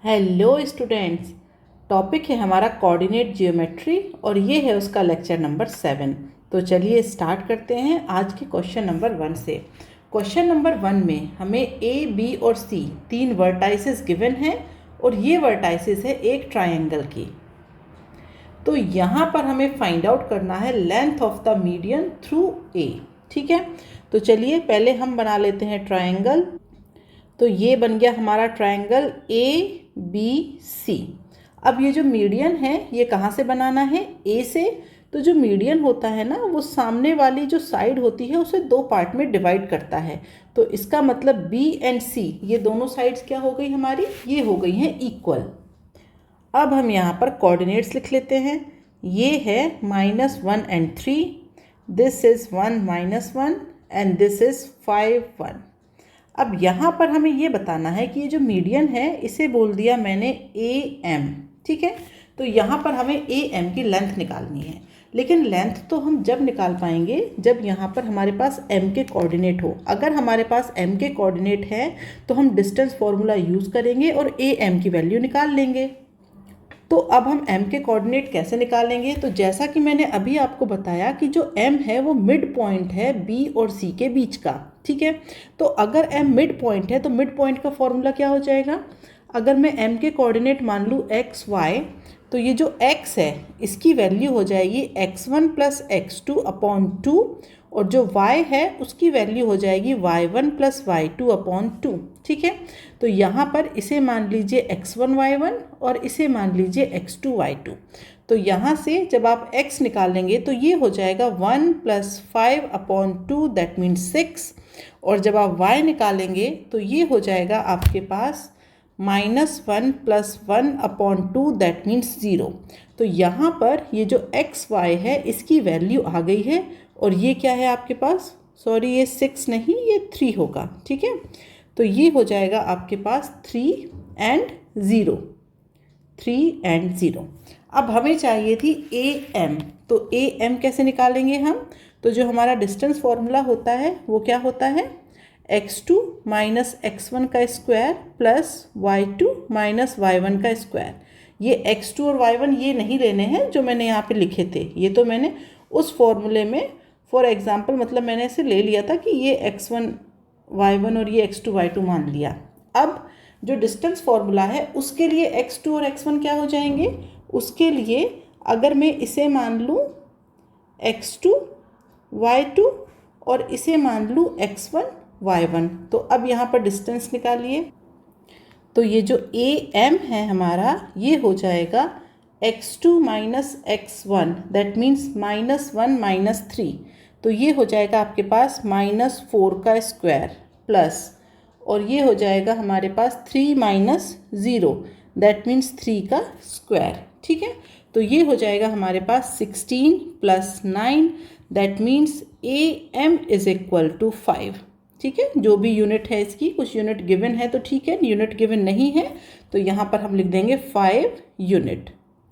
Hello students. Topic है हमारा coordinate geometry और ये है उसका लेक्चर नंबर 7। तो चलिए स्टार्ट करते हैं आज के क्वेश्चन नंबर 1 से। क्वेश्चन नंबर 1 में हमें ए, बी और सी तीन वर्टाइसेस गिवन हैं और ये वर्टाइसेस है एक ट्रायंगल की। तो यहाँ पर हमें फाइंड आउट करना है length of the median through a. ठीक है, तो चलिए पहले हम बना लेते हैं ट्रायंगल। तो ये बन गया हमारा ट्रायंगल ए बी सी। अब ये जो मीडियन है ये कहाँ से बनाना है? ए से। तो जो मीडियन होता है ना वो सामने वाली जो साइड होती है उसे दो पार्ट में डिवाइड करता है। तो इसका मतलब बी एंड सी ये दोनों साइड्स क्या हो गई हमारी? ये हो गई हैं इक्वल। अब हम यहाँ पर कोऑर्डिनेट्स लिख लेते हैं। ये है -1 and 3, this is 1 -1 and this is 5 1। अब यहाँ पर हमें ये बताना है कि ये जो मीडियन है इसे बोल दिया मैंने ए एम। ठीक है, तो यहाँ पर हमें ए एम की लेंथ निकालनी है। लेकिन लेंथ तो हम जब निकाल पाएंगे जब यहाँ पर हमारे पास एम के कोऑर्डिनेट हो। अगर हमारे पास एम के कोऑर्डिनेट है तो हम डिस्टेंस फॉर्मूला यूज़ करेंगे और ए एम की वैल्यू निकाल लेंगे। तो अब हम m के कोऑर्डिनेट कैसे निकालेंगे? तो जैसा कि मैंने अभी आपको बताया कि जो m है वो मिड पॉइंट है b और c के बीच का। ठीक है, तो अगर m मिड पॉइंट है तो मिड पॉइंट का फॉर्मूला क्या हो जाएगा? अगर मैं m के कोऑर्डिनेट मान लूँ x y, तो ये जो x है इसकी वैल्यू हो जाएगी x1 + x2/2 और जो y है उसकी वैल्यू हो जाएगी y1 + y2/2। ठीक है, तो यहाँ पर इसे मान लीजिए x1 y1 और इसे मान लीजिए x2 y2। तो यहाँ से जब आप x निकालेंगे तो ये हो जाएगा 1 + 5/2 दैट मीन्स 6। और जब आप y निकालेंगे तो ये हो जाएगा आपके पास -1 + 1/2 दैट मीन्स 0। तो यहाँ पर ये जो x y है इसकी वैल्यू आ गई है और ये क्या है आपके पास? सॉरी, ये 6 नहीं, ये 3 होगा। ठीक है, तो ये हो जाएगा आपके पास 3 and 0, 3 and 0। अब हमें चाहिए थी ए एम। तो ए एम कैसे निकालेंगे हम? तो जो हमारा डिस्टेंस फॉर्मूला होता है वो क्या होता है? x2 - x1 का स्क्वायर प्लस y2 - y1 का स्क्वायर। ये x2 और y1 ये नहीं लेने हैं जो मैंने यहाँ पे लिखे थे, ये तो मैंने उस फॉर्मूले में फॉर एग्जांपल मतलब मैंने इसे ले लिया था कि ये x1 y1 और ये x2 y2 मान लिया। अब जो डिस्टेंस फॉर्मूला है उसके लिए x2 और x1 क्या हो जाएंगे? उसके लिए अगर मैं इसे मान लूँ x2 y2 और इसे मान लूँ x1 y1, तो अब यहाँ पर डिस्टेंस निकालिए। तो ये जो ए एम है हमारा ये हो जाएगा x2 - x1 दैट मीन्स -1 - 3। तो ये हो जाएगा आपके पास -4 का स्क्वायर प्लस और ये हो जाएगा हमारे पास 3 - 0 दैट मीन्स 3 का स्क्वायर। ठीक है, तो ये हो जाएगा हमारे पास 16 + 9 that means A M is equal to 5। ठीक है, जो भी यूनिट है इसकी, कुछ यूनिट गिवन है तो ठीक है, यूनिट गिवन नहीं है तो यहाँ पर हम लिख देंगे 5 यूनिट।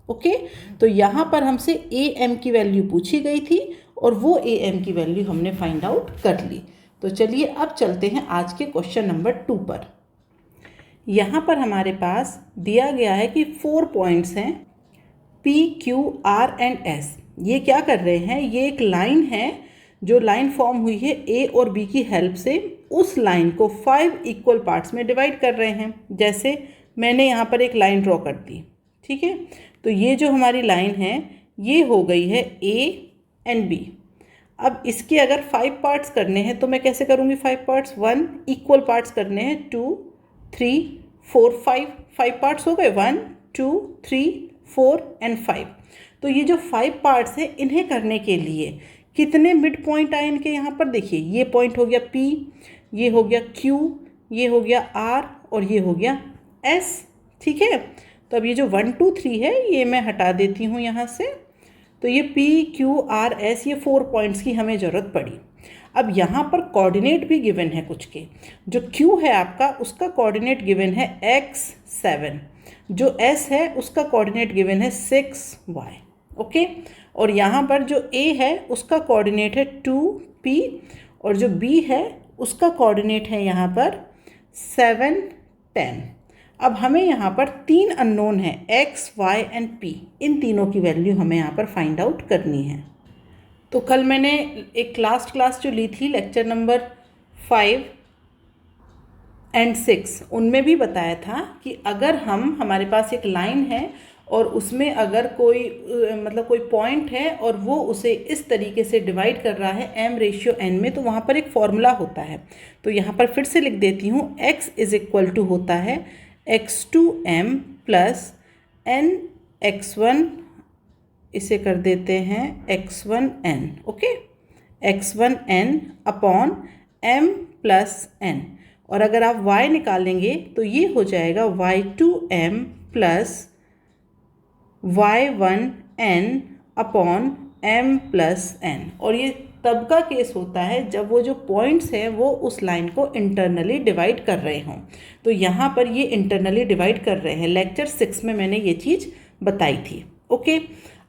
ओके, तो यहाँ पर हमसे ए एम की वैल्यू पूछी गई थी और वो ए एम की वैल्यू हमने फाइंड आउट कर ली। तो चलिए अब चलते हैं आज के क्वेश्चन नंबर 2 पर। यहाँ पर हमारे पास दिया गया है कि 4 पॉइंट्स हैं P, Q, R and S। ये क्या कर रहे हैं? ये एक लाइन है, जो लाइन फॉर्म हुई है A और B की हेल्प से, उस लाइन को 5 इक्वल पार्ट्स में डिवाइड कर रहे हैं। जैसे मैंने यहाँ पर एक लाइन ड्रॉ कर दी। ठीक है, तो ये जो हमारी लाइन है ये हो गई है A एंड B। अब इसके अगर 5 पार्ट्स करने हैं तो मैं कैसे करूँगी? 5 पार्ट्स 1 इक्वल पार्ट्स करने हैं 2 3 4 5 पार्ट्स हो गए 1 2 3 4 एंड 5। तो ये जो 5 पार्ट्स हैं इन्हें करने के लिए कितने मिड पॉइंट आए इनके? यहाँ पर देखिए, ये पॉइंट हो गया P, ये हो गया Q, ये हो गया R और ये हो गया S। ठीक है, तो अब ये जो 1 2 3 है ये मैं हटा देती हूँ यहाँ से। तो ये P Q R S ये 4 पॉइंट्स की हमें ज़रूरत पड़ी। अब यहाँ पर कोऑर्डिनेट भी गिवन है कुछ के। जो Q है आपका उसका कोऑर्डिनेट गिवन है x7, जो S है उसका कोऑर्डिनेट गिवन है 6y। ओके, और यहाँ पर जो A है उसका कोऑर्डिनेट है 2P और जो B है उसका कोऑर्डिनेट है यहाँ पर 7 10। अब हमें यहाँ पर 3 अननोन है x, y एंड p। इन तीनों की वैल्यू हमें यहाँ पर फाइंड आउट करनी है। तो कल मैंने एक लास्ट क्लास जो ली थी, लेक्चर नंबर 5 एंड 6, उनमें भी बताया था कि अगर हमारे पास एक लाइन है और उसमें अगर कोई पॉइंट है और वो उसे इस तरीके से डिवाइड कर रहा है m/n में, तो वहाँ पर एक फॉर्मूला होता है। तो यहाँ पर फिर से लिख देती हूँ, x इज इक्वल टू होता है x2m प्लस n x1, इसे कर देते हैं x1n, okay, x1n upon m plus n। और अगर आप y निकालेंगे तो ये हो जाएगा y2m plus y1n upon m plus n। और ये तब का केस होता है जब वो जो पॉइंट्स हैं वो उस लाइन को इंटरनली डिवाइड कर रहे हों। तो यहाँ पर ये इंटरनली डिवाइड कर रहे हैं। लेक्चर 6 में मैंने ये चीज़ बताई थी, ओके।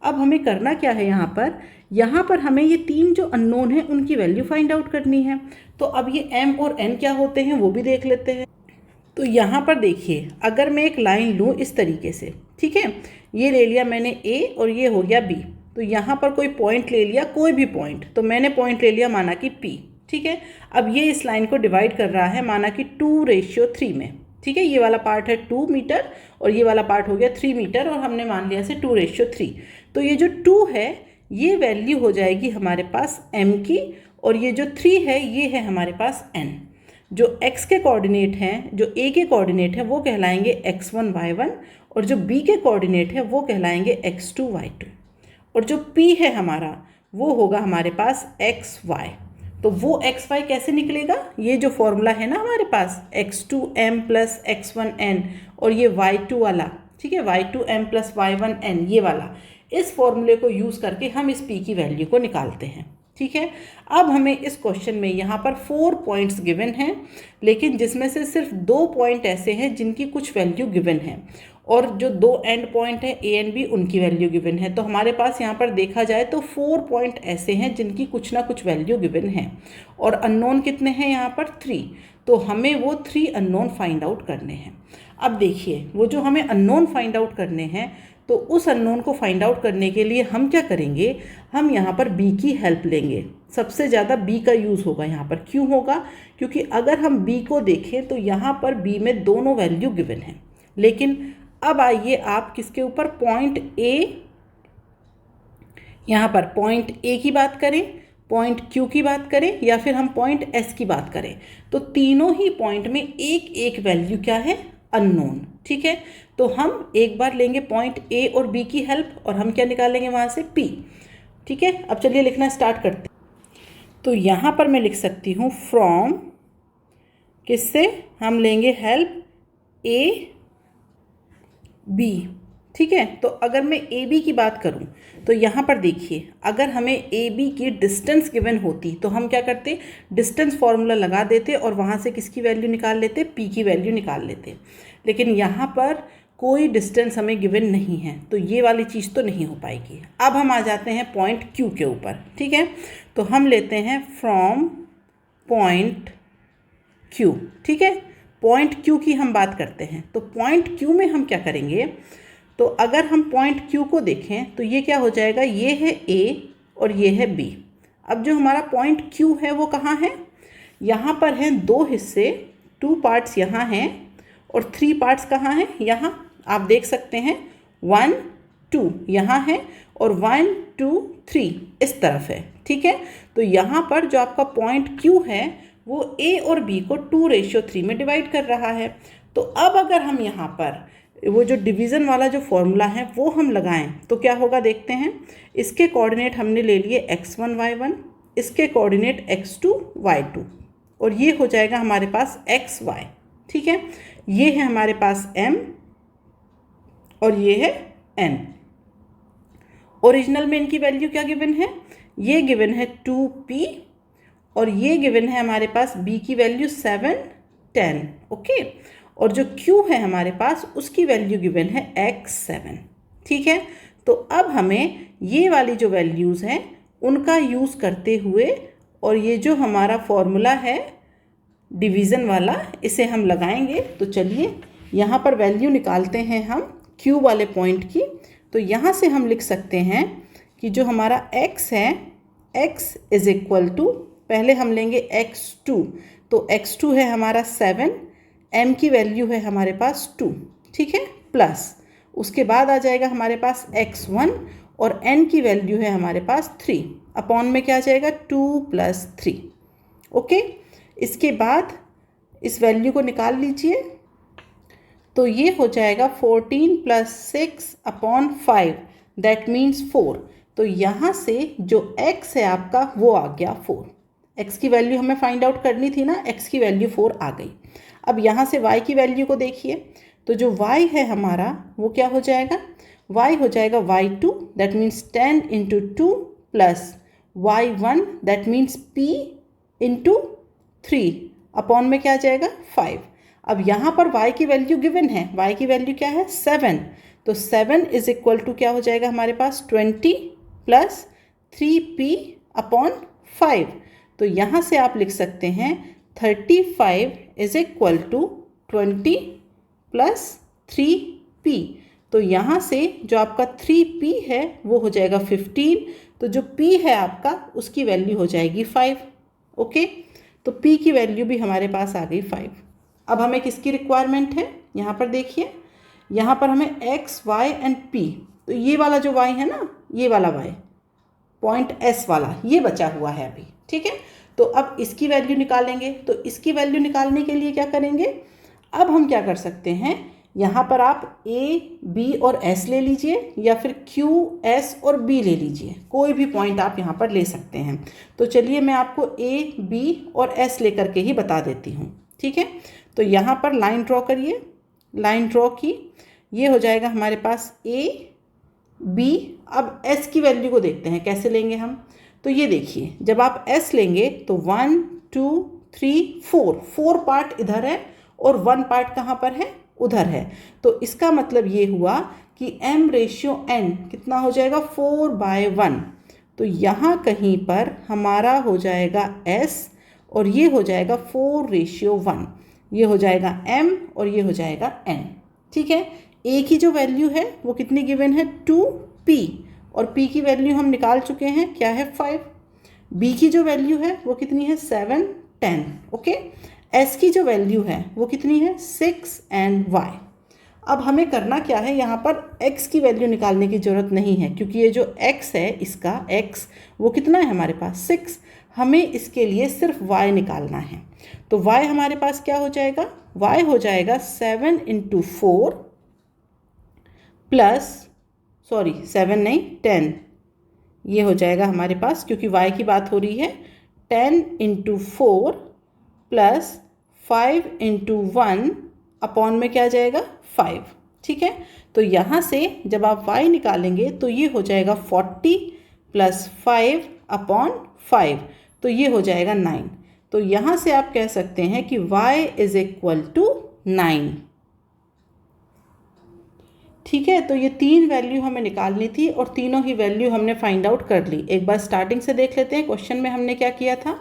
अब हमें करना क्या है, यहाँ पर हमें ये 3 जो अननोन हैं उनकी वैल्यू फाइंड आउट करनी है। तो अब ये m और n क्या होते हैं वो भी देख लेते हैं। तो यहाँ पर देखिए, अगर मैं एक लाइन लूँ इस तरीके से, ठीक है, ये ले लिया मैंने a और ये हो गया b। तो यहाँ पर कोई पॉइंट ले लिया, कोई भी पॉइंट, तो मैंने पॉइंट ले लिया माना कि p, ठीक है। अब ये इस लाइन को डिवाइड कर रहा है माना कि 2:3 में, ठीक है। ये वाला पार्ट है 2 मीटर और ये वाला पार्ट हो गया 3 मीटर और हमने मान लिया इसे 2:3। तो ये जो 2 है ये वैल्यू हो जाएगी हमारे पास m की, और ये जो 3 है ये है हमारे पास n। जो x के कोऑर्डिनेट हैं, जो a के कोऑर्डिनेट हैं वो कहलाएंगे x1 y1, और जो b के कोऑर्डिनेट है वो कहलाएंगे x2 y2, और जो p है हमारा वो होगा हमारे पास xy। तो वो xy कैसे निकलेगा, ये जो फॉर्मूला है ना हमारे पास x2m प्लस x1n और ये y2 वाला, ठीक है, y2m प्लस y1n, ये वाला, इस फॉर्मूले को यूज़ करके हम इस p की वैल्यू को निकालते हैं, ठीक है। अब हमें इस क्वेश्चन में यहाँ पर 4 पॉइंट्स गिवन हैं, लेकिन जिसमें से सिर्फ 2 पॉइंट ऐसे हैं जिनकी कुछ वैल्यू गिवन है, और जो 2 एंड पॉइंट है a एंड b उनकी वैल्यू गिवन है। तो हमारे पास यहाँ पर देखा जाए तो 4 पॉइंट ऐसे हैं जिनकी कुछ ना कुछ वैल्यू गिवन है, और अननोन कितने हैं यहाँ पर 3। तो हमें वो 3 अननोन फाइंड आउट करने हैं। अब देखिए, वो जो हमें अननोन फाइंड आउट करने हैं, तो उस अननोन को फाइंड आउट करने के लिए हम क्या करेंगे, हम यहाँ पर b की हेल्प लेंगे। सबसे ज़्यादा b का यूज़ होगा यहाँ पर। क्यों होगा, क्योंकि अगर हम b को देखें तो यहाँ पर b में दोनों वैल्यू गिवन हैं। लेकिन अब आइए आप किसके ऊपर, पॉइंट a, यहाँ पर पॉइंट a की बात करें, पॉइंट q की बात करें, या फिर हम पॉइंट s की बात करें, तो तीनों ही पॉइंट में एक एक वैल्यू क्या है, अननोन, ठीक है। तो हम एक बार लेंगे पॉइंट a और b की हेल्प, और हम क्या निकालेंगे वहाँ से, p, ठीक है। अब चलिए लिखना स्टार्ट करते हैं। तो यहाँ पर मैं लिख सकती हूँ फ्रॉम, किससे हम लेंगे हेल्प, a b, ठीक है। तो अगर मैं ए बी की बात करूं तो यहाँ पर देखिए, अगर हमें ए बी की डिस्टेंस गिवन होती तो हम क्या करते, डिस्टेंस फार्मूला लगा देते और वहाँ से किसकी वैल्यू निकाल लेते, पी की वैल्यू निकाल लेते। लेकिन यहाँ पर कोई डिस्टेंस हमें गिवन नहीं है, तो ये वाली चीज़ तो नहीं हो पाएगी। अब हम आ जाते हैं पॉइंट क्यू के ऊपर, ठीक है। तो हम लेते हैं फ्रॉम पॉइंट क्यू, ठीक है। पॉइंट क्यू की हम बात करते हैं, तो पॉइंट क्यू में हम क्या करेंगे, तो अगर हम पॉइंट क्यू को देखें तो ये क्या हो जाएगा, ये है A और ये है B। अब जो हमारा पॉइंट क्यू है वो कहाँ है, यहाँ पर हैं 2 हिस्से, 2 पार्ट्स यहाँ हैं और 3 पार्ट्स कहाँ हैं, यहाँ आप देख सकते हैं 1 2 यहाँ है और 1 2 3 इस तरफ है, ठीक है। तो यहाँ पर जो आपका पॉइंट क्यू है वो A और B को 2:3 में डिवाइड कर रहा है। तो अब अगर हम यहाँ पर वो जो डिवीज़न वाला जो फॉर्मूला है वो हम लगाएं तो क्या होगा, देखते हैं। इसके कोऑर्डिनेट हमने ले लिए x1 y1, इसके कोऑर्डिनेट x2 y2, और ये हो जाएगा हमारे पास xy, ठीक है। ये है हमारे पास m और ये है n। ओरिजिनल में इनकी वैल्यू क्या गिवन है, ये गिवन है 2p और ये गिवन है हमारे पास b की वैल्यू 7 10, ओके। और जो q है हमारे पास उसकी वैल्यू गिवन है x7, ठीक है। तो अब हमें ये वाली जो वैल्यूज़ हैं उनका यूज़ करते हुए, और ये जो हमारा फॉर्मूला है डिवीज़न वाला, इसे हम लगाएंगे। तो चलिए यहाँ पर वैल्यू निकालते हैं हम Q वाले पॉइंट की। तो यहाँ से हम लिख सकते हैं कि जो हमारा x है, x इज इक्वल टू, पहले हम लेंगे x2, तो x2 है हमारा 7, m की वैल्यू है हमारे पास 2, ठीक है, प्लस उसके बाद आ जाएगा हमारे पास x1 और n की वैल्यू है हमारे पास 3, अपॉन में क्या आ जाएगा 2 + 3। ओके, इसके बाद इस वैल्यू को निकाल लीजिए, तो ये हो जाएगा 14 + 6 अपॉन 5, दैट मीन्स 4। तो यहाँ से जो x है आपका वो आ गया 4। x की वैल्यू हमें फाइंड आउट करनी थी ना, x की वैल्यू 4 आ गई। अब यहाँ से y की वैल्यू को देखिए, तो जो y है हमारा वो क्या हो जाएगा, y हो जाएगा y2, that means 10 × 2 plus y1, that means p × 3, upon में क्या आ जाएगा 5। अब यहाँ पर y की वैल्यू गिवन है, y की वैल्यू क्या है 7, तो 7 इज इक्वल टू क्या हो जाएगा हमारे पास 20 + 3p अपॉन 5। तो यहाँ से आप लिख सकते हैं 35 इज इक्वल टू 20 + 3p। तो यहाँ से जो आपका 3p है वो हो जाएगा 15, तो जो p है आपका उसकी वैल्यू हो जाएगी 5। ओके, तो p की वैल्यू भी हमारे पास आ गई 5। अब हमें किसकी रिक्वायरमेंट है, यहाँ पर देखिए, यहाँ पर हमें x, y एंड p, तो ये वाला जो y है ना, ये वाला y पॉइंट S वाला ये बचा हुआ है अभी, ठीक है। तो अब इसकी वैल्यू निकालेंगे, तो इसकी वैल्यू निकालने के लिए क्या करेंगे, अब हम क्या कर सकते हैं, यहाँ पर आप A, B और S ले लीजिए या फिर Q, S और B ले लीजिए, कोई भी पॉइंट आप यहाँ पर ले सकते हैं। तो चलिए मैं आपको A, B और S लेकर के ही बता देती हूँ, ठीक है। तो यहाँ पर लाइन ड्रॉ करिए, लाइन ड्रॉ की, ये हो जाएगा हमारे पास A, B। अब S की वैल्यू को देखते हैं कैसे लेंगे हम, तो ये देखिए, जब आप S लेंगे तो 1, 2, 3, 4 पार्ट इधर है और 1 पार्ट कहाँ पर है, उधर है। तो इसका मतलब ये हुआ कि m/n कितना हो जाएगा 4/1। तो यहाँ कहीं पर हमारा हो जाएगा S और ये हो जाएगा 4/1, ये हो जाएगा m और ये हो जाएगा n, ठीक है। A की जो वैल्यू है वो कितनी गिवन है 2p, और p की वैल्यू हम निकाल चुके हैं, क्या है 5। b की जो वैल्यू है वो कितनी है 7, 10। ओके, s की जो वैल्यू है वो कितनी है 6 एंड y। अब हमें करना क्या है, यहाँ पर x की वैल्यू निकालने की ज़रूरत नहीं है, क्योंकि ये जो x है, इसका x वो कितना है हमारे पास 6। हमें इसके लिए सिर्फ y निकालना है। तो y हमारे पास क्या हो जाएगा, y हो जाएगा 7 × 4 प्लस, सॉरी 7 नहीं 10, ये हो जाएगा हमारे पास, क्योंकि y की बात हो रही है, 10 × 4 प्लस 5 × 1 अपॉन में क्या आ जाएगा 5, ठीक है। तो यहाँ से जब आप y निकालेंगे तो ये हो जाएगा 40 + 5 अपॉन 5, तो ये हो जाएगा 9। तो यहाँ से आप कह सकते हैं कि y इज इक्वल टू 9, ठीक है। तो ये 3 वैल्यू हमें निकालनी थी और तीनों ही वैल्यू हमने फाइंड आउट कर ली। एक बार स्टार्टिंग से देख लेते हैं, क्वेश्चन में हमने क्या किया था।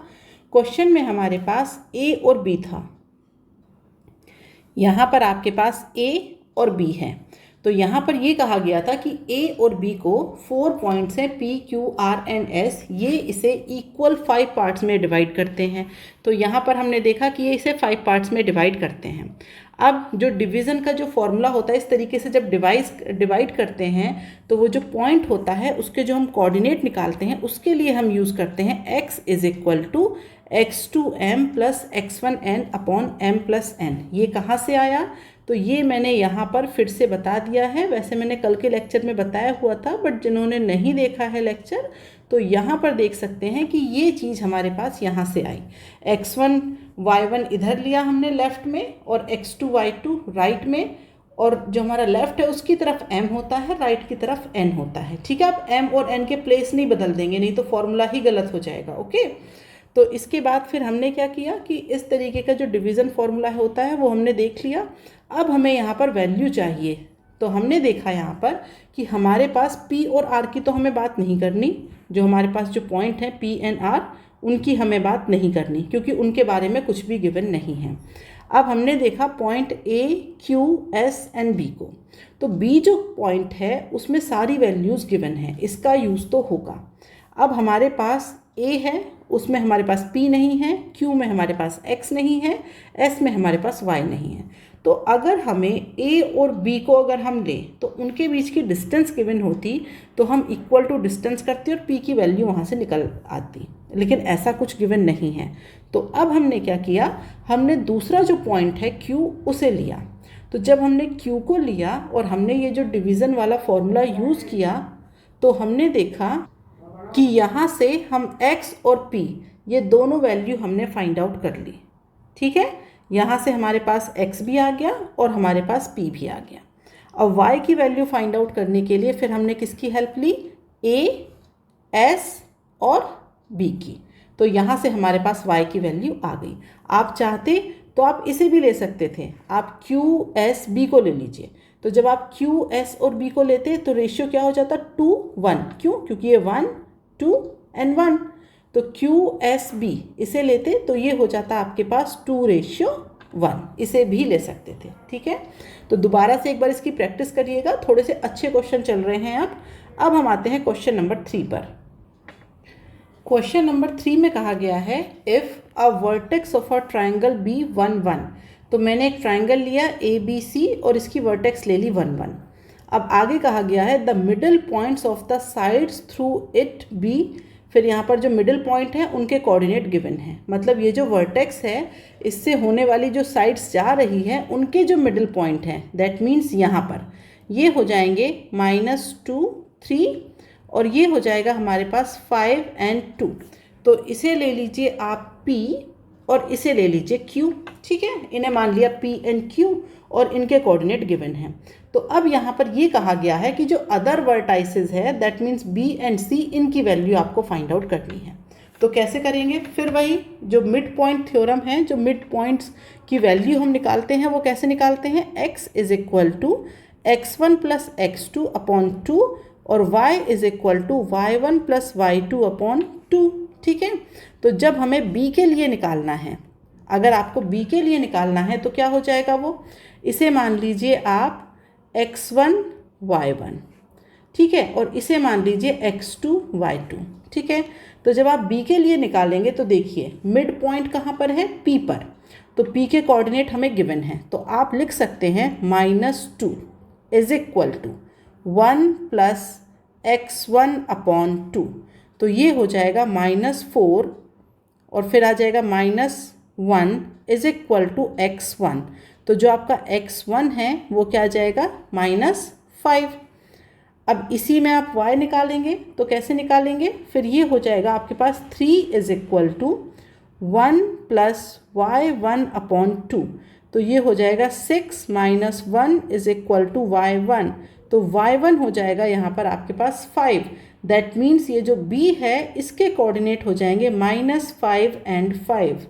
क्वेश्चन में हमारे पास A और B था, यहाँ पर आपके पास A और B है। तो यहाँ पर ये कहा गया था कि A और B को 4 पॉइंट्स हैं P, Q, R and S, ये इसे इक्वल 5 पार्ट्स में डिवाइड करते हैं। तो यहाँ पर हमने देखा कि ये इसे 5 पार्ट्स में डिवाइड करते हैं। अब जो डिवीज़न का जो फॉर्मूला होता है, इस तरीके से जब डिवाइड करते हैं तो वो जो पॉइंट होता है उसके जो हम कोऑर्डिनेट निकालते हैं उसके लिए हम यूज़ करते हैं x is equal to x2m + x1n upon m + n। ये कहाँ से आया, तो ये मैंने यहाँ पर फिर से बता दिया है। वैसे मैंने कल के लेक्चर में बताया हुआ था, बट जिन्होंने नहीं देखा है लेक्चर तो यहाँ पर देख सकते हैं कि ये चीज़ हमारे पास यहाँ से आई। x1 y1 इधर लिया हमने लेफ़्ट में और x2 y2 राइट में, और जो हमारा लेफ़्ट है उसकी तरफ m होता है, राइट की तरफ n होता है, ठीक है। आप m और n के प्लेस नहीं बदल देंगे, नहीं तो फॉर्मूला ही गलत हो जाएगा। ओके, तो इसके बाद फिर हमने क्या किया कि इस तरीके का जो डिवीज़न फॉर्मूला होता है वो हमने देख लिया। अब हमें यहाँ पर वैल्यू चाहिए, तो हमने देखा यहाँ पर कि हमारे पास P और R की तो हमें बात नहीं करनी, जो हमारे पास जो पॉइंट है P एंड R उनकी हमें बात नहीं करनी, क्योंकि उनके बारे में कुछ भी गिवन नहीं है। अब हमने देखा point A, Q, S and B को, तो बी जो पॉइंट है उसमें सारी वैल्यूज़ गिवन है, इसका यूज़ तो होगा। अब हमारे पास ए है, उसमें हमारे पास पी नहीं है, क्यू में हमारे पास एक्स नहीं है, एस में हमारे पास वाई नहीं है। तो अगर हमें ए और बी को अगर हम लें तो उनके बीच की डिस्टेंस गिवन होती तो हम इक्वल टू डिस्टेंस करते और पी की वैल्यू वहाँ से निकल आती, लेकिन ऐसा कुछ गिवन नहीं है। तो अब हमने क्या किया, हमने दूसरा जो पॉइंट है क्यू उसे लिया। तो जब हमने क्यू को लिया और हमने ये जो डिवीज़न वाला फॉर्मूला यूज़ किया तो हमने देखा कि यहाँ से हम x और p ये दोनों वैल्यू हमने फाइंड आउट कर ली। ठीक है, यहाँ से हमारे पास x भी आ गया और हमारे पास p भी आ गया। अब y की वैल्यू फाइंड आउट करने के लिए फिर हमने किसकी हेल्प ली, a, s और b की। तो यहाँ से हमारे पास y की वैल्यू आ गई। आप चाहते तो आप इसे भी ले सकते थे, आप q, s, b को ले लीजिए। तो जब आप q, s और b को लेते तो रेशियो क्या हो जाता, 2:1। क्यों, क्योंकि ये 1, 2 एंड 1। तो QSB इसे लेते तो ये हो जाता आपके पास 2:1, इसे भी ले सकते थे। ठीक है, तो दोबारा से एक बार इसकी प्रैक्टिस करिएगा, थोड़े से अच्छे क्वेश्चन चल रहे हैं। अब हम आते हैं क्वेश्चन नंबर 3 पर। क्वेश्चन नंबर 3 में कहा गया है if a vertex of a triangle B11, तो मैंने एक ट्राइंगल लिया ABC और इसकी वर्टेक्स ले ली 1, 1। अब आगे कहा गया है the middle points of the sides through it be, फिर यहाँ पर जो मिडल पॉइंट है उनके कोऑर्डिनेट गिवन है। मतलब ये जो वर्टेक्स है इससे होने वाली जो साइड्स जा रही है उनके जो मिडल पॉइंट हैं, दैट मीन्स यहाँ पर ये हो जाएंगे -2, 3 और ये हो जाएगा हमारे पास 5 एंड 2। तो इसे ले लीजिए आप P और इसे ले लीजिए Q। ठीक है, इन्हें मान लिया P एंड Q और इनके कोऑर्डिनेट गिवन हैं। तो अब यहाँ पर ये कहा गया है कि जो अदर वर्टाइसेस है that means B and C, इनकी वैल्यू आपको फाइंड आउट करनी है। तो कैसे करेंगे, फिर वही जो मिड पॉइंट थ्योरम है, जो मिड पॉइंट्स की वैल्यू हम निकालते हैं वो कैसे निकालते हैं, x is equal to x1 plus x2 upon 2 और y is equal to y1 plus y2 upon 2। ठीक है, तो जब हमें b के लिए निकालना है, अगर आपको b के लिए निकालना है तो क्या हो जाएगा, वो इसे मान लीजिए आप x1 y1, ठीक है, और इसे मान लीजिए x2 y2। ठीक है, तो जब आप b के लिए निकालेंगे तो देखिए मिड पॉइंट कहाँ पर है, p पर, तो p के कोऑर्डिनेट हमें गिवन है। तो आप लिख सकते हैं -2 is equal to 1 plus x1 upon 2, तो ये हो जाएगा -4 और फिर आ जाएगा -1 इज इक्वल टू x1। तो जो आपका x1 है वो क्या आ जाएगा, -5। अब इसी में आप y निकालेंगे तो कैसे निकालेंगे, फिर ये हो जाएगा आपके पास 3 is equal to 1 plus y1 upon 2, तो ये हो जाएगा 6 minus 1 is equal to y1, तो y1 हो जाएगा यहाँ पर आपके पास 5। दैट मीन्स ये जो b है इसके कोऑर्डिनेट हो जाएंगे -5 एंड 5।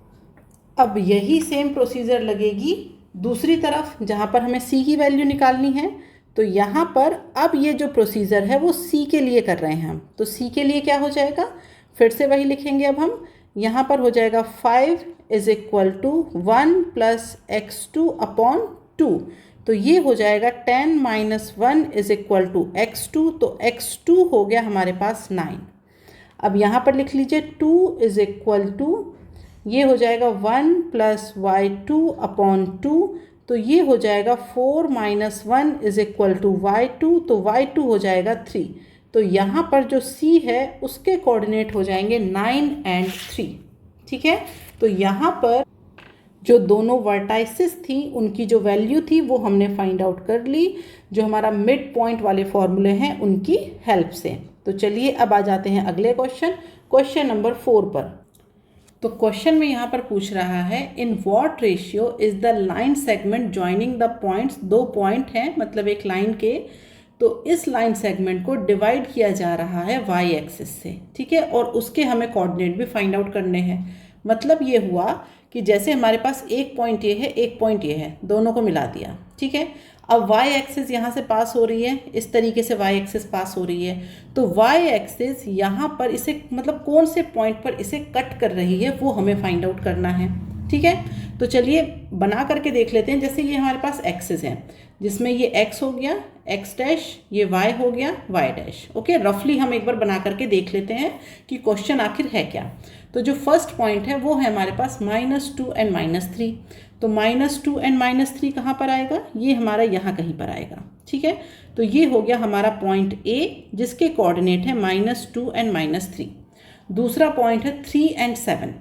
अब यही सेम प्रोसीजर लगेगी दूसरी तरफ जहाँ पर हमें c की वैल्यू निकालनी है। तो यहाँ पर अब ये जो प्रोसीजर है वो c के लिए कर रहे हैं हम, तो c के लिए क्या हो जाएगा, फिर से वही लिखेंगे। अब हम यहाँ पर हो जाएगा 5 is equal to 1 plus x2 upon 2, तो ये हो जाएगा 10 minus 1 is equal to x2, तो x2 हो गया हमारे पास 9। अब यहाँ पर लिख लीजिए 2 इज इक्वल टू, ये हो जाएगा 1 प्लस y2 अपॉन 2, तो ये हो जाएगा 4 minus 1 is equal to y2, तो y2 हो जाएगा 3। तो यहाँ पर जो c है उसके कोऑर्डिनेट हो जाएंगे 9 एंड 3। ठीक है, तो यहाँ पर जो दोनों वर्टाइसेस थी उनकी जो वैल्यू थी वो हमने फाइंड आउट कर ली, जो हमारा मिड पॉइंट वाले फॉर्मूले हैं उनकी हेल्प से। तो चलिए अब आ जाते हैं अगले क्वेश्चन नंबर 4 पर। तो क्वेश्चन में यहाँ पर पूछ रहा है in what ratio is the line segment joining the points, दो पॉइंट हैं मतलब एक लाइन के, तो इस लाइन सेगमेंट को डिवाइड किया जा रहा है y एक्सिस से। ठीक है, और उसके हमें कोऑर्डिनेट भी फाइंड आउट करने हैं। मतलब ये हुआ कि जैसे हमारे पास एक पॉइंट ये है, एक पॉइंट ये है, दोनों को मिला दिया। ठीक है, अब y एक्सिस यहाँ से पास हो रही है, इस तरीके से y एक्सिस पास हो रही है, तो y एक्सिस यहाँ पर इसे मतलब कौन से पॉइंट पर इसे कट कर रही है वो हमें फाइंड आउट करना है। ठीक है। तो चलिए बना करके देख लेते हैं। जैसे ये हमारे पास एक्सेस हैं, जिसमें ये x हो गया x डैश, ये y हो गया y डैश। ओके, रफली हम एक बार बना करके देख लेते हैं कि क्वेश्चन आखिर है क्या। तो जो फर्स्ट पॉइंट है वो है हमारे पास -2 एंड -3। तो -2 एंड -3 कहाँ पर आएगा? ये हमारा यहाँ कहीं पर आएगा, ठीक है। तो ये हो गया हमारा पॉइंट A, जिसके कोऑर्डिनेट है -2 एंड -3। दूसरा पॉइंट है 3 एंड 7।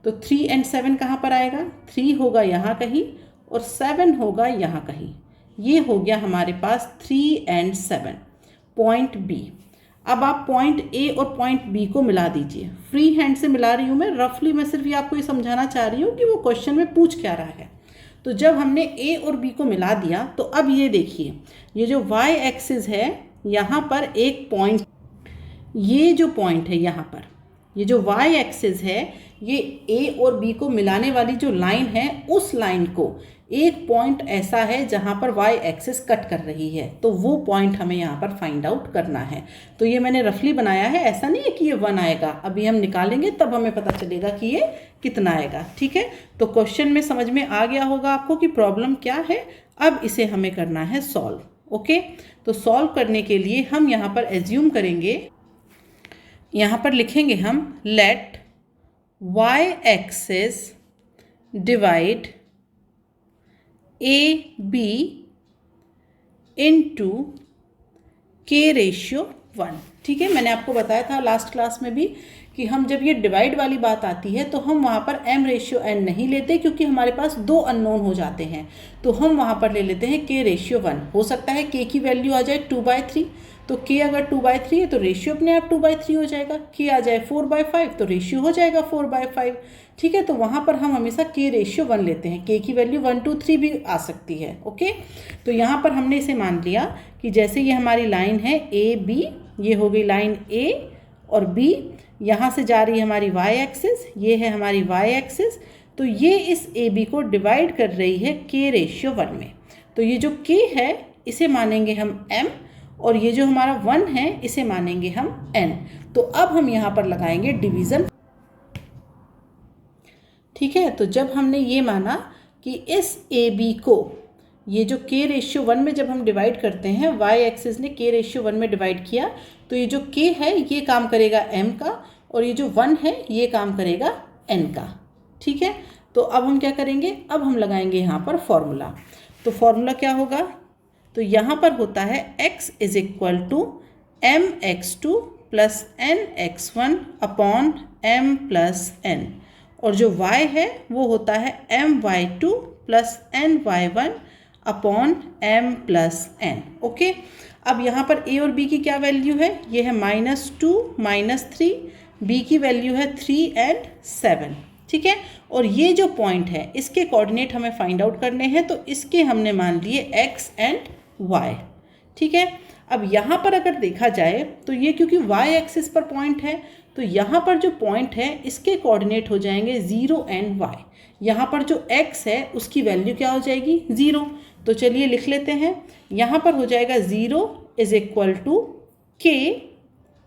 तो 3 एंड 7 कहाँ पर आएगा? 3 होगा यहाँ कहीं और 7 होगा यहाँ कहीं। ये हो गया हमारे पास 3 एंड 7, पॉइंट B। अब आप पॉइंट A और पॉइंट B को मिला दीजिए। फ्री हैंड से मिला रही हूँ मैं, रफली मैं सिर्फ ये आपको ये समझाना चाह रही हूँ कि वो क्वेश्चन में पूछ क्या रहा है। तो जब हमने A और B को मिला दिया तो अब ये देखिए, ये जो y एक्सिस है यहाँ पर एक पॉइंट, ये जो पॉइंट है यहाँ पर, ये जो y एक्सिस है, ये A और B को मिलाने वाली जो लाइन है, उस लाइन को एक पॉइंट ऐसा है जहाँ पर y एक्सिस कट कर रही है। तो वो पॉइंट हमें यहाँ पर फाइंड आउट करना है। तो ये मैंने रफली बनाया है, ऐसा नहीं है कि ये 1 आएगा। अभी हम निकालेंगे तब हमें पता चलेगा कि ये कितना आएगा, ठीक है। तो क्वेश्चन में समझ में आ गया होगा आपको कि प्रॉब्लम क्या है। अब इसे हमें करना है सॉल्व। ओके, तो सॉल्व करने के लिए हम यहाँ पर एज्यूम करेंगे, यहाँ पर लिखेंगे हम let y axis divide AB into K/1। ठीक है, मैंने आपको बताया था लास्ट क्लास में भी कि हम जब ये डिवाइड वाली बात आती है तो हम वहाँ पर M/N नहीं लेते, क्योंकि हमारे पास 2 अननोन हो जाते हैं। तो हम वहाँ पर ले लेते हैं K/1। हो सकता है K की वैल्यू आ जाए 2/3, तो K अगर 2/3 है तो रेशियो अपने आप 2/3 हो जाएगा। K आ जाए 4/5 तो रेशियो हो जाएगा 4/5। ठीक है, तो वहाँ पर हम हमेशा K/1 लेते हैं। K की वैल्यू 1, 2, 3 भी आ सकती है। ओके, तो यहाँ पर हमने इसे मान लिया कि जैसे ये हमारी लाइन है AB, ये हो गई लाइन A और B, यहाँ से जा रही है हमारी y एक्सिस, ये है हमारी y एक्सिस। तो ये इस AB को डिवाइड कर रही है K/1 में। तो ये जो K है इसे मानेंगे हम M, और ये जो हमारा 1 है इसे मानेंगे हम N। तो अब हम यहाँ पर लगाएंगे डिवीज़न। ठीक है, तो जब हमने ये माना कि इस AB को, ये जो K/1 में जब हम डिवाइड करते हैं, y एक्सिस ने K/1 में डिवाइड किया, तो ये जो K है ये काम करेगा M का, और ये जो 1 है ये काम करेगा N का। ठीक है, तो अब हम क्या करेंगे, अब हम लगाएंगे यहाँ पर फॉर्मूला। तो फॉर्मूला क्या होगा, तो यहाँ पर होता है x = mx2 + nx1 upon m + n, और जो y है वो होता है my2 + ny1 upon m + n। Okay, अब यहाँ पर a और b की क्या वैल्यू है, ये है -2 -3, b की वैल्यू है 3 एंड 7। ठीक है, और ये जो पॉइंट है इसके कोऑर्डिनेट हमें फाइंड आउट करने हैं, तो इसके हमने मान लिए x एंड y। ठीक है, अब यहाँ पर अगर देखा जाए तो ये क्योंकि y एक्सिस पर पॉइंट है, तो यहाँ पर जो पॉइंट है इसके कोऑर्डिनेट हो जाएंगे 0 एंड y। यहाँ पर जो x है उसकी वैल्यू क्या हो जाएगी, 0। तो चलिए लिख लेते हैं, यहाँ पर हो जाएगा 0 = k,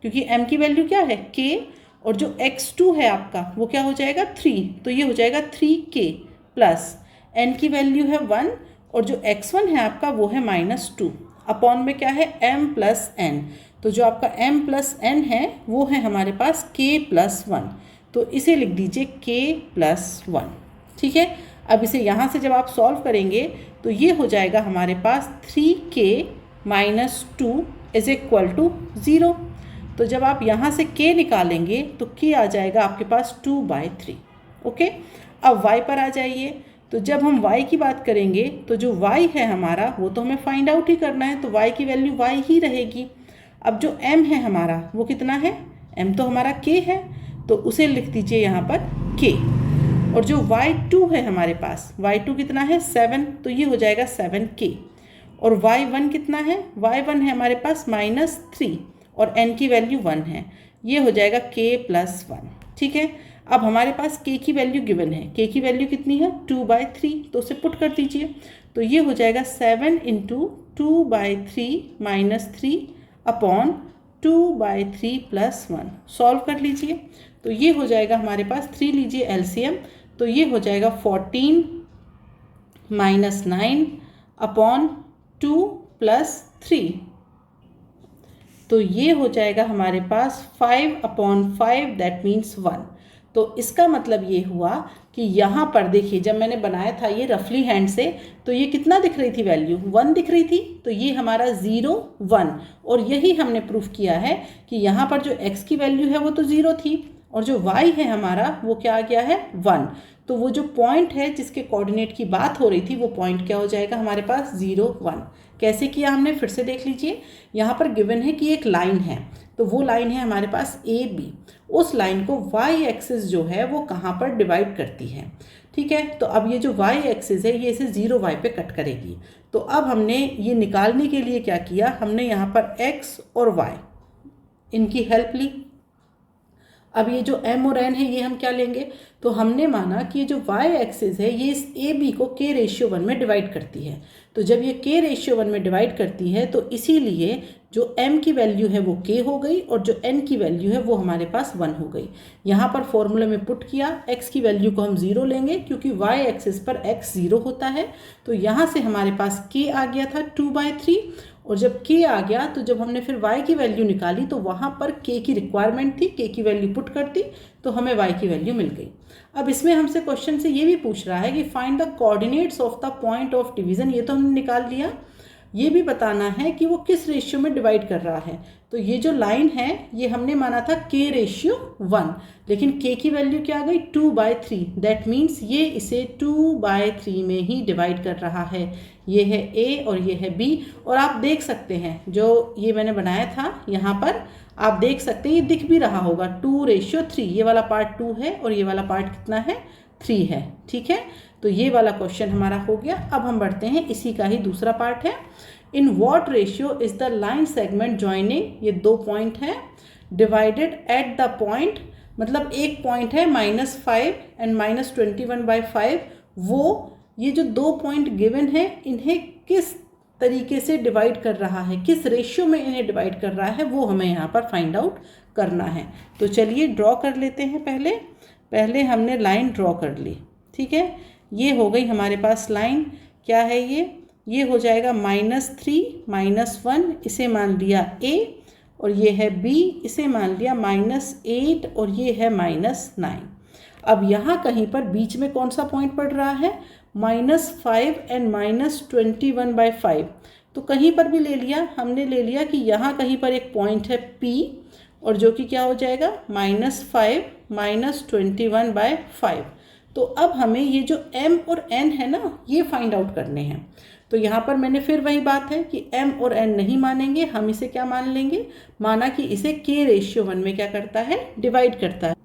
क्योंकि m की वैल्यू क्या है k, और जो x2 है आपका वो क्या हो जाएगा 3, तो ये हो जाएगा 3k प्लस n की वैल्यू है 1, और जो x1 है आपका वो है -2 अपॉन में क्या है m + n। तो जो आपका m + n है वो है हमारे पास k + 1, तो इसे लिख दीजिए k + 1। ठीक है, अब इसे यहाँ से जब आप सॉल्व करेंगे तो ये हो जाएगा हमारे पास 3k - 2 = 0। तो जब आप यहाँ से k निकालेंगे तो k आ जाएगा आपके पास 2/3। ओके, अब y पर आ जाइए। तो जब हम y की बात करेंगे तो जो y है हमारा वो तो हमें फाइंड आउट ही करना है, तो y की वैल्यू y ही रहेगी। अब जो m है हमारा वो कितना है, m तो हमारा k है, तो उसे लिख दीजिए यहाँ पर k। और जो y2 है हमारे पास, y2 कितना है 7, तो ये हो जाएगा 7k। और y1 कितना है, y1 है हमारे पास -3, और n की वैल्यू 1 है, ये हो जाएगा k + 1। ठीक है, अब हमारे पास k की वैल्यू गिवन है, k की वैल्यू कितनी है 2/3, तो उसे पुट कर दीजिए। तो ये हो जाएगा 7 × 2/3 - 3 अपॉन 2/3 + 1। सॉल्व कर लीजिए, तो ये हो जाएगा हमारे पास 3 लीजिए LCM, तो ये हो जाएगा 14 माइनस 9 अपॉन 2 प्लस 3। तो ये हो जाएगा हमारे पास 5/5 दैट मीन्स 1। तो इसका मतलब ये हुआ कि यहाँ पर देखिए जब मैंने बनाया था ये रफली हैंड से, तो ये कितना दिख रही थी वैल्यू 1 दिख रही थी, तो ये हमारा 0 1। और यही हमने प्रूफ किया है कि यहाँ पर जो x की वैल्यू है वो तो 0 थी और जो y है हमारा वो क्या आ गया है 1। तो वो जो पॉइंट है जिसके कोऑर्डिनेट की बात हो रही थी वो पॉइंट क्या हो जाएगा हमारे पास 0 1। कैसे किया हमने फिर से देख लीजिए। यहाँ पर गिवन है कि एक लाइन है, तो वो लाइन है हमारे पास ए बी। उस लाइन को y एक्सिस जो है वो कहाँ पर डिवाइड करती है, ठीक है। तो अब ये जो y एक्सिस है ये इसे 0y पे कट करेगी। तो अब हमने ये निकालने के लिए क्या किया, हमने यहाँ पर x और y इनकी हेल्प ली। अब ये जो m और n है ये हम क्या लेंगे, तो हमने माना कि ये जो y एक्सिस है ये इस ए बी को k/1 में डिवाइड करती है। तो जब ये k/1 में डिवाइड करती है तो इसीलिए जो m की वैल्यू है वो k हो गई और जो n की वैल्यू है वो हमारे पास 1 हो गई। यहाँ पर फॉर्मूले में पुट किया, x की वैल्यू को हम 0 लेंगे क्योंकि y एक्सिस पर x 0 होता है। तो यहाँ से हमारे पास k आ गया था 2/3 और जब k आ गया तो जब हमने फिर y की वैल्यू निकाली तो वहाँ पर k की रिक्वायरमेंट थी, k की वैल्यू पुट कर दी तो हमें y की वैल्यू मिल गई। अब इसमें हमसे क्वेश्चन से ये भी पूछ रहा है कि find the coordinates of the point of division. ये तो हमने निकाल लिया, ये भी बताना है कि वो किस रेशियो में डिवाइड कर रहा है। तो ये जो लाइन है ये हमने माना था k/1, लेकिन k की वैल्यू क्या आ गई 2/3। दैट मीन्स ये इसे 2/3 में ही डिवाइड कर रहा है। ये है a और ये है b। और आप देख सकते हैं जो ये मैंने बनाया था यहाँ पर आप देख सकते हैं ये दिख भी रहा होगा 2/3। ये वाला पार्ट 2 है और ये वाला पार्ट कितना है 3 है, ठीक है। तो ये वाला क्वेश्चन हमारा हो गया। अब हम बढ़ते हैं, इसी का ही दूसरा पार्ट है। In what ratio is the line segment joining, ये 2 पॉइंट हैं, डिवाइडेड एट द पॉइंट, मतलब एक पॉइंट है -5 एंड -21/5। वो ये जो 2 पॉइंट गिवन है इन्हें किस तरीके से डिवाइड कर रहा है, किस रेशियो में इन्हें डिवाइड कर रहा है, वो हमें यहाँ पर फाइंड आउट करना है। तो चलिए ड्रॉ कर लेते हैं। पहले हमने लाइन ड्रॉ कर ली, ठीक है। ये हो गई हमारे पास लाइन, क्या है ये हो जाएगा -3 -1, इसे मान लिया a, और ये है b, इसे मान लिया -8 और ये है -9। अब यहाँ कहीं पर बीच में कौन सा पॉइंट पड़ रहा है -5 एंड -21/5। तो कहीं पर भी ले लिया, हमने ले लिया कि यहाँ कहीं पर एक पॉइंट है p और जो कि क्या हो जाएगा -5 -21/5। तो अब हमें ये जो m और n है ना ये फाइंड आउट करने हैं। तो यहाँ पर मैंने फिर वही बात है कि m और n नहीं मानेंगे, हम इसे क्या मान लेंगे, माना कि इसे k/1 में क्या करता है डिवाइड करता है।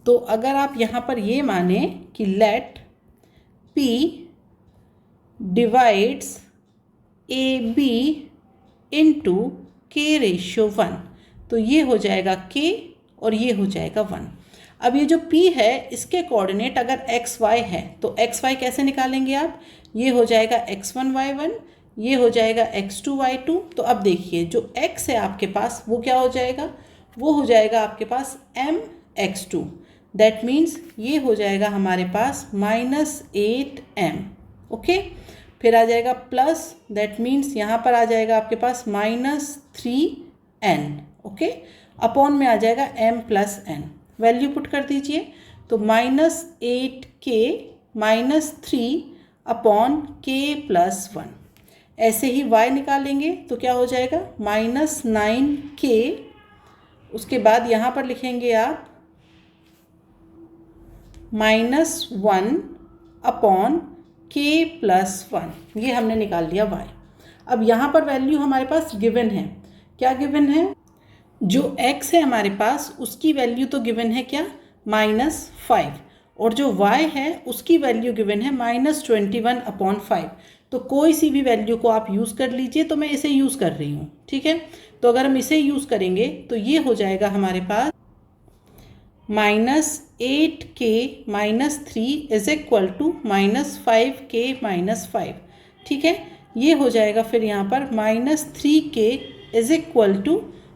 तो अगर आप यहाँ पर ये माने कि let p divides AB into k/1, तो ये हो जाएगा k और ये हो जाएगा 1। अब ये जो p है इसके कोऑर्डिनेट अगर xy है तो xy कैसे निकालेंगे आप, ये हो जाएगा x1 y1, ये हो जाएगा x2 y2। तो अब देखिए जो x है आपके पास वो क्या हो जाएगा, वो हो जाएगा आपके पास mx2। दैट मीन्स ये हो जाएगा हमारे पास -8m, ओके। फिर आ जाएगा प्लस, दैट मीन्स यहाँ पर आ जाएगा आपके पास -3n, ओके। अपॉन में आ जाएगा m + n, वैल्यू पुट कर दीजिए। तो -8k -3 अपॉन k + 1। ऐसे ही y निकालेंगे तो क्या हो जाएगा -9k, उसके बाद यहाँ पर लिखेंगे आप -1 अपॉन k + 1। ये हमने निकाल लिया y। अब यहाँ पर वैल्यू हमारे पास गिवन है, क्या गिवन है, जो x है हमारे पास उसकी वैल्यू तो गिवन है क्या -5 और जो y है उसकी वैल्यू गिवन है -21/5। तो कोई सी भी वैल्यू को आप यूज़ कर लीजिए, तो मैं इसे यूज़ कर रही हूँ, ठीक है। तो अगर हम इसे यूज़ करेंगे तो ये हो जाएगा हमारे पास -8k -3 = -5k -5, ठीक है। ये हो जाएगा फिर यहाँ पर -3k =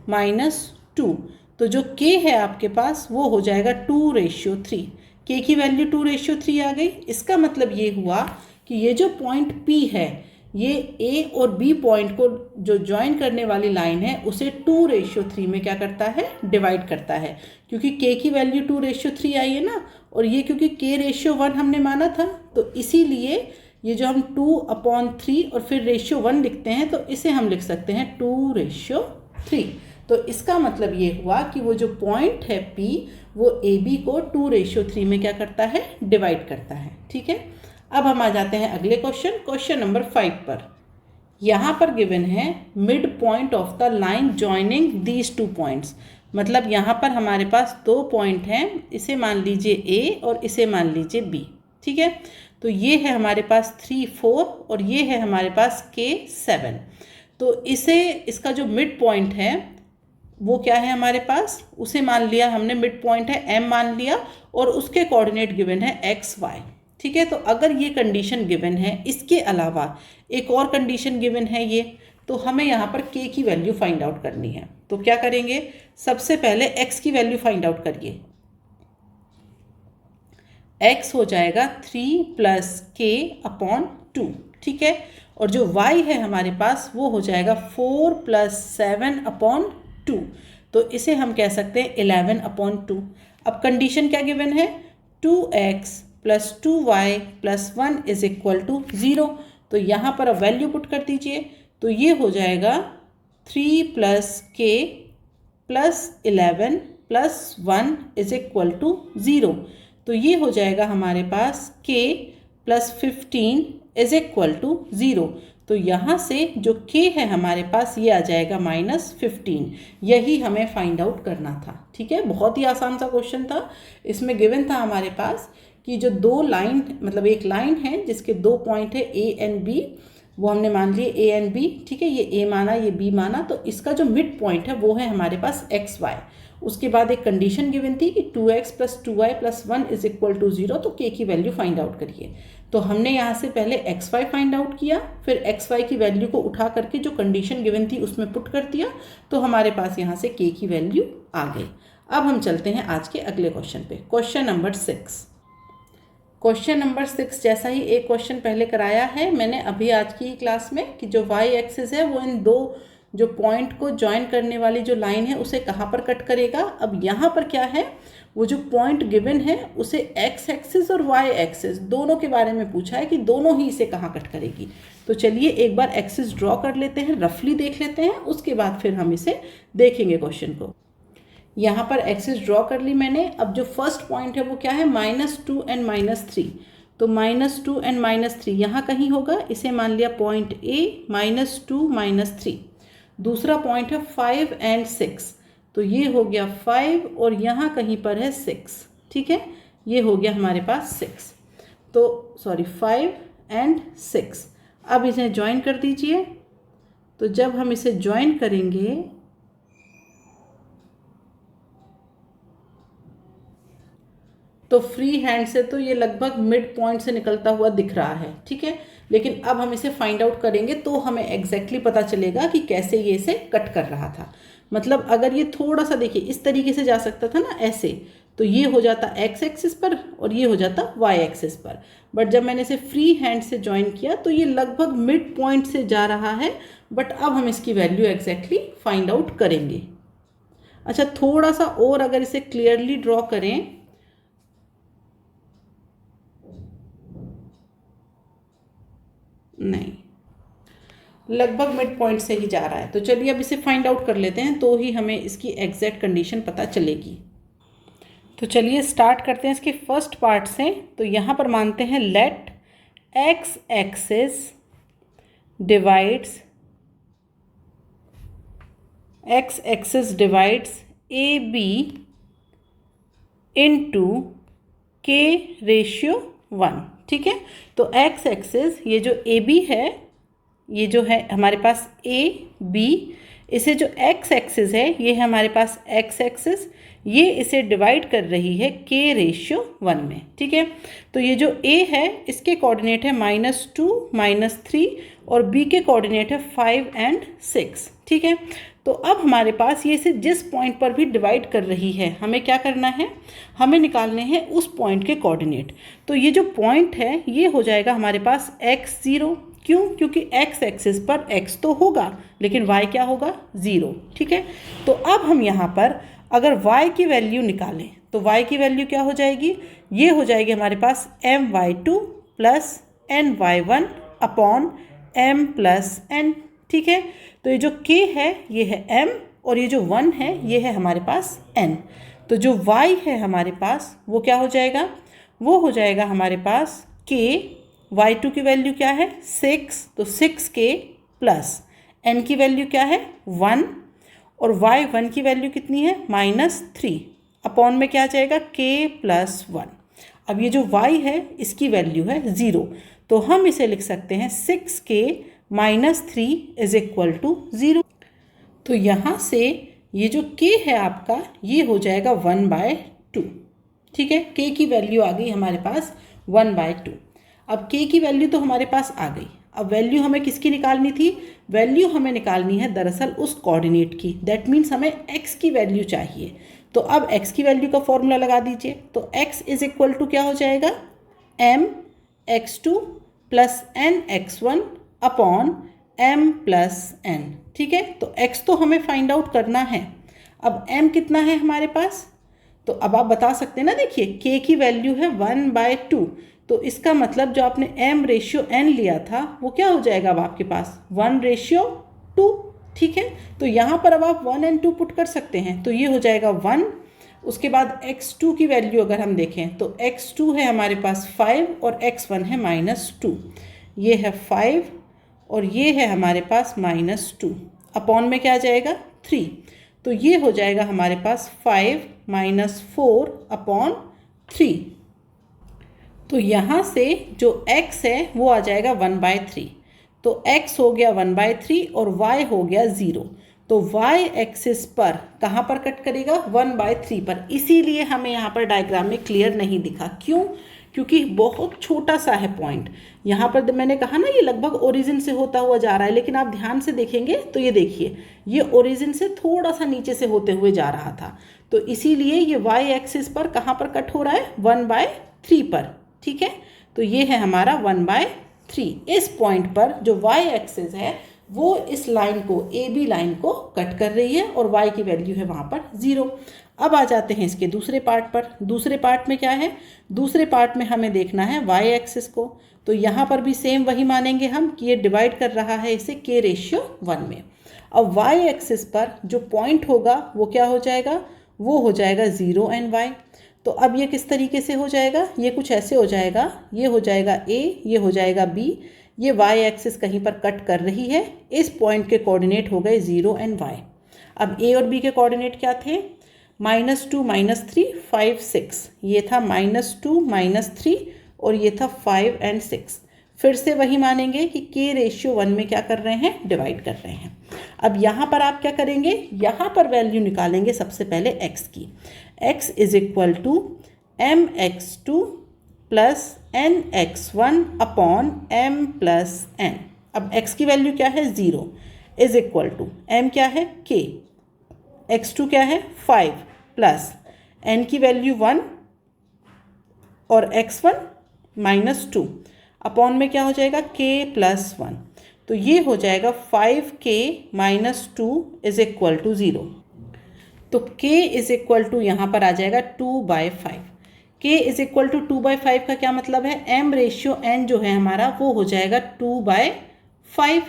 -2। तो जो k है आपके पास वो हो जाएगा 2/3। के की वैल्यू 2:3 आ गई। इसका मतलब ये हुआ कि ये जो पॉइंट P है, ये ए और बी पॉइंट को जो ज्वाइन करने वाली लाइन है उसे 2:3 में क्या करता है, डिवाइड करता है, क्योंकि के की वैल्यू 2:3 आई है ना, और ये क्योंकि k/1 हमने माना था, तो इसीलिए ये जो हम 2/3 और फिर ratio 1 लिखते हैं, तो इसे हम लिख सकते हैं 2:3। तो इसका मतलब ये हुआ कि वो जो पॉइंट है P, वो AB को 2:3 में क्या करता है, डिवाइड करता है। ठीक है, अब हम आ जाते हैं अगले क्वेश्चन नंबर 5 पर। यहाँ पर गिवन है mid point of the line joining these 2 points. मतलब यहाँ पर हमारे पास 2 पॉइंट हैं, इसे मान लीजिए A और इसे मान लीजिए B। ठीक है, तो ये है हमारे पास 3, 4 और ये है हमारे पास K, 7। तो इसका जो मिड पॉइंट है वो क्या है हमारे पास, उसे मान लिया हमने, मिड पॉइंट है M मान लिया, और उसके कोऑर्डिनेट गिवन है x, y। ठीक है, तो अगर ये कंडीशन गिवन है, इसके अलावा एक और कंडीशन गिवन है ये, तो हमें यहाँ पर k की वैल्यू फाइंड आउट करनी है। तो क्या करेंगे, सबसे पहले x की वैल्यू फाइंड आउट करिए। x हो जाएगा 3 + k/2। ठीक है, और जो y है हमारे पास वो हो जाएगा 4 + 7/2। तो इसे हम कह सकते हैं 11/2। अब कंडीशन क्या गिवन है, 2x + 2y + 1 = 0। तो यहाँ पर अब वैल्यू पुट कर दीजिए, तो ये हो जाएगा 3 + k + 11 + 1 = 0। तो ये हो जाएगा हमारे पास k + 15 = 0। तो यहाँ से जो k है हमारे पास ये आ जाएगा -15। यही हमें फाइंड आउट करना था। ठीक है, बहुत ही आसान सा क्वेश्चन था। इसमें गिवन था हमारे पास कि जो 2 लाइन, मतलब एक लाइन है जिसके 2 पॉइंट है A एंड B, वो हमने मान लिए A एंड B। ठीक है, ये A माना, ये B माना, तो इसका जो मिड पॉइंट है वो है हमारे पास x, y। उसके बाद एक कंडीशन गिवन थी कि 2x + 2y + 1 = 0। तो k की वैल्यू फाइंड आउट करिए। तो हमने यहाँ से पहले xy फाइंड आउट किया, फिर xy की वैल्यू को उठा करके जो कंडीशन गिवन थी उसमें पुट कर दिया, तो हमारे पास यहाँ से k की वैल्यू आ गई। अब हम चलते हैं आज के अगले क्वेश्चन पे, क्वेश्चन नंबर 6। क्वेश्चन नंबर 6 जैसा ही एक क्वेश्चन पहले कराया है मैंने अभी आज की क्लास में, कि जो y एक्सिस है वो इन 2 जो पॉइंट को ज्वाइन करने वाली जो लाइन है उसे कहाँ पर कट करेगा। अब यहाँ पर क्या है, वो जो पॉइंट गिवन है उसे x एक्सिस और y एक्सिस दोनों के बारे में पूछा है कि दोनों ही इसे कहाँ कट करेगी। तो चलिए एक बार एक्सिस ड्रॉ कर लेते हैं, रफली देख लेते हैं, उसके बाद फिर हम इसे देखेंगे क्वेश्चन को। यहाँ पर एक्सिस ड्रॉ कर ली मैंने। अब जो फर्स्ट पॉइंट है वो क्या है, -2 and -3। तो -2 and -3 यहाँ कहीं होगा, इसे मान लिया पॉइंट A, -2 -3। दूसरा पॉइंट है 5 and 6, तो ये हो गया 5 और यहाँ कहीं पर है 6। ठीक है, ये हो गया हमारे पास 6, तो सॉरी 5 and 6। अब इसे ज्वाइन कर दीजिए। तो जब हम इसे ज्वाइन करेंगे तो फ्री हैंड से तो ये लगभग मिड पॉइंट से निकलता हुआ दिख रहा है। ठीक है, लेकिन अब हम इसे फाइंड आउट करेंगे तो हमें एग्जैक्टली पता चलेगा कि कैसे ये इसे कट कर रहा था। मतलब अगर ये थोड़ा सा देखिए इस तरीके से जा सकता था ना ऐसे, तो ये हो जाता x एक्सिस पर और ये हो जाता y एक्सिस पर। बट जब मैंने इसे फ्री हैंड से ज्वाइन किया तो ये लगभग मिड पॉइंट से जा रहा है। बट अब हम इसकी वैल्यू एग्जैक्टली फाइंड आउट करेंगे। अच्छा, थोड़ा सा और अगर इसे क्लियरली ड्रॉ करें, नहीं, लगभग मिड पॉइंट से ही जा रहा है। तो चलिए अब इसे फाइंड आउट कर लेते हैं, तो ही हमें इसकी एग्जैक्ट कंडीशन पता चलेगी। तो चलिए स्टार्ट करते हैं इसके फर्स्ट पार्ट से। तो यहाँ पर मानते हैं let x axis divides AB into k/1। ठीक है, तो x एक्सिस ये जो AB है, ये जो है हमारे पास AB इसे जो एक्स एक्सिस है ये है हमारे पास एक्स एक्सिस, ये इसे डिवाइड कर रही है k/1 में, ठीक है। तो ये जो a है इसके कोऑर्डिनेट है -2, -3 और b के कोऑर्डिनेट है 5 और 6, ठीक है। तो अब हमारे पास ये इसे जिस पॉइंट पर भी डिवाइड कर रही है हमें क्या करना है, हमें निकालने हैं उस पॉइंट के कोऑर्डिनेट। तो ये जो पॉइंट है ये हो जाएगा हमारे पास x0, क्यों, क्योंकि x एक्सिस पर x तो होगा लेकिन y क्या होगा, 0, ठीक है। तो अब हम यहाँ पर अगर y की वैल्यू निकालें तो y की वैल्यू क्या हो जाएगी, ये हो जाएगी हमारे पास my2 plus ny1 upon m plus n, ठीक है। तो ये जो k है ये है m और ये जो 1 है ये है हमारे पास n। तो जो y है हमारे पास वो क्या हो जाएगा, वो हो जाएगा हमारे पास k, y2 की वैल्यू क्या है 6, तो 6k प्लस n की वैल्यू क्या है 1 और y1 की वैल्यू कितनी है -3 अपॉन में क्या आ जाएगा k प्लस 1। अब ये जो y है इसकी वैल्यू है 0, तो हम इसे लिख सकते हैं 6k -3 इज इक्वल टू 0। तो यहाँ से ये जो k है आपका ये हो जाएगा 1/2, ठीक है। k की वैल्यू आ गई हमारे पास 1/2। अब k की वैल्यू तो हमारे पास आ गई, अब वैल्यू हमें किसकी निकालनी थी, वैल्यू हमें निकालनी है दरअसल उस कोऑर्डिनेट की, दैट मीन्स हमें x की वैल्यू चाहिए। तो अब x की वैल्यू का फॉर्मूला लगा दीजिए, तो x इज इक्वल टू क्या हो जाएगा mx2 plus nx1 upon m plus n, ठीक है। तो x तो हमें फाइंड आउट करना है, अब m कितना है हमारे पास, तो अब आप बता सकते हैं ना, देखिए k की वैल्यू है 1/2, तो इसका मतलब जो आपने m/n लिया था वो क्या हो जाएगा अब आपके पास 1/2, ठीक है। तो यहाँ पर अब आप 1 और 2 पुट कर सकते हैं, तो ये हो जाएगा 1। उसके बाद x2 की वैल्यू अगर हम देखें तो x2 है हमारे पास 5 और x1 है -2, ये है 5 और ये है हमारे पास -2 अपॉन में क्या आ जाएगा 3, तो ये हो जाएगा हमारे पास 5 - 4 अपॉन 3। तो यहाँ से जो x है वो आ जाएगा 1/3, तो x हो गया 1/3 और y हो गया 0। तो y एक्सिस पर कहाँ पर कट करेगा 1/3 पर, इसीलिए हमें यहाँ पर डायग्राम में क्लियर नहीं दिखा, क्यों, क्योंकि बहुत छोटा सा है पॉइंट। यहाँ पर मैंने कहा ना ये लगभग ओरिजिन से होता हुआ जा रहा है, लेकिन आप ध्यान से देखेंगे तो ये देखिए ये ओरिजिन से थोड़ा सा नीचे से होते हुए जा रहा था, तो इसीलिए ये y एक्सिस पर कहाँ पर कट हो रहा है 1/3 पर, ठीक है। तो ये है हमारा 1/3, इस पॉइंट पर जो y एक्सिस है वो इस लाइन को AB लाइन को कट कर रही है और y की वैल्यू है वहाँ पर 0। अब आ जाते हैं इसके दूसरे पार्ट पर, दूसरे पार्ट में क्या है, दूसरे पार्ट में हमें देखना है y एक्सिस को, तो यहाँ पर भी सेम वही मानेंगे हम कि ये डिवाइड कर रहा है इसे k/1 में। अब y एक्सिस पर जो पॉइंट होगा वो क्या हो जाएगा, वो हो जाएगा 0 और y। तो अब ये किस तरीके से हो जाएगा, ये कुछ ऐसे हो जाएगा, ये हो जाएगा a, ये हो जाएगा b, ये y एक्सिस कहीं पर कट कर रही है, इस पॉइंट के कोऑर्डिनेट हो गए 0 और y। अब a और b के कोऑर्डिनेट क्या थे, -2 -3 5 6, ये था -2 -3 और ये था 5 और 6। फिर से वही मानेंगे कि k/1 में क्या कर रहे हैं, डिवाइड कर रहे हैं। अब यहाँ पर आप क्या करेंगे, यहाँ पर वैल्यू निकालेंगे सबसे पहले x की, x is equal to mx2 plus nx1 upon m plus n। अब x की वैल्यू क्या है 0 इज इक्वल टू m क्या है k, x2 क्या है 5 प्लस n की वैल्यू 1 और x1 -2 अपॉन में क्या हो जाएगा k प्लस 1, तो ये हो जाएगा 5k - 2 इज इक्वल टू 0। तो k इज इक्वल टू यहाँ पर आ जाएगा 2/5। k इज इक्वल टू 2/5 का क्या मतलब है, m/n जो है हमारा वो हो जाएगा 2/5।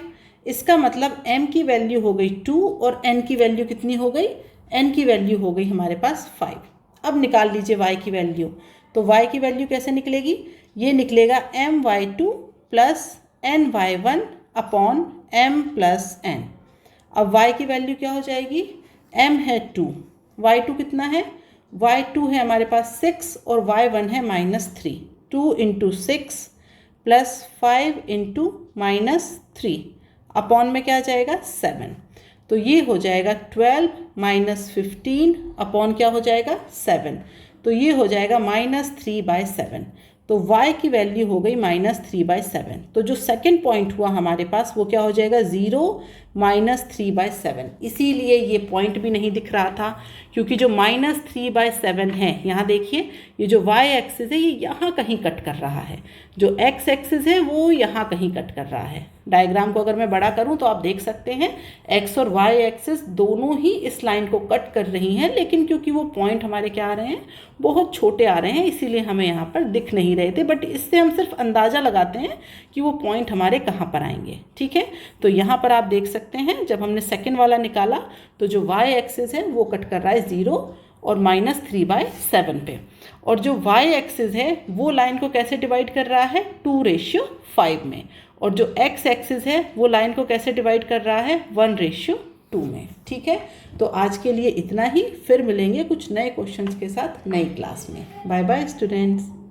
इसका मतलब m की वैल्यू हो गई 2 और n की वैल्यू कितनी हो गई, n की वैल्यू हो गई हमारे पास 5। अब निकाल लीजिए y की वैल्यू, तो y की वैल्यू कैसे निकलेगी, ये निकलेगा my2 plus ny1 upon m plus n। अब y की वैल्यू क्या हो जाएगी, m है 2, y2 कितना है, y2 है हमारे पास 6 और y1 है -3, 2 × 6 प्लस 5 × -3 अपॉन में क्या आ जाएगा 7। तो ये हो जाएगा 12 माइनस 15 अपॉन क्या हो जाएगा 7, तो ये हो जाएगा -3/7। तो y की वैल्यू हो गई -3/7। तो जो सेकंड पॉइंट हुआ हमारे पास वो क्या हो जाएगा 0 -3/7। इसीलिए ये पॉइंट भी नहीं दिख रहा था, क्योंकि जो -3/7 है, यहाँ देखिए ये जो y एक्सिस है ये यहाँ कहीं कट कर रहा है, जो x एक्सिस है वो यहाँ कहीं कट कर रहा है। डायग्राम को अगर मैं बड़ा करूँ तो आप देख सकते हैं x और y एक्सिस दोनों ही इस लाइन को कट कर रही हैं, लेकिन क्योंकि वो पॉइंट हमारे क्या आ रहे हैं, बहुत छोटे आ रहे हैं, इसीलिए हमें यहाँ पर दिख नहीं रहे थे। बट इससे हम सिर्फ अंदाज़ा लगाते हैं कि वो पॉइंट हमारे कहाँ पर आएंगे। ठीक है, तो यहाँ पर आप देख सकते हैं जब हमने सेकेंड वाला निकाला तो जो y एक्सिस है वो कट कर रहा है 0 और -3/7 पे, और जो y एक्सिस है वो लाइन को कैसे डिवाइड कर रहा है 2:5 में, और जो x एक्सिस है वो लाइन को कैसे डिवाइड कर रहा है 1:2 में। ठीक है, तो आज के लिए इतना ही, फिर मिलेंगे कुछ नए क्वेश्चंस के साथ नई क्लास में। Bye bye students.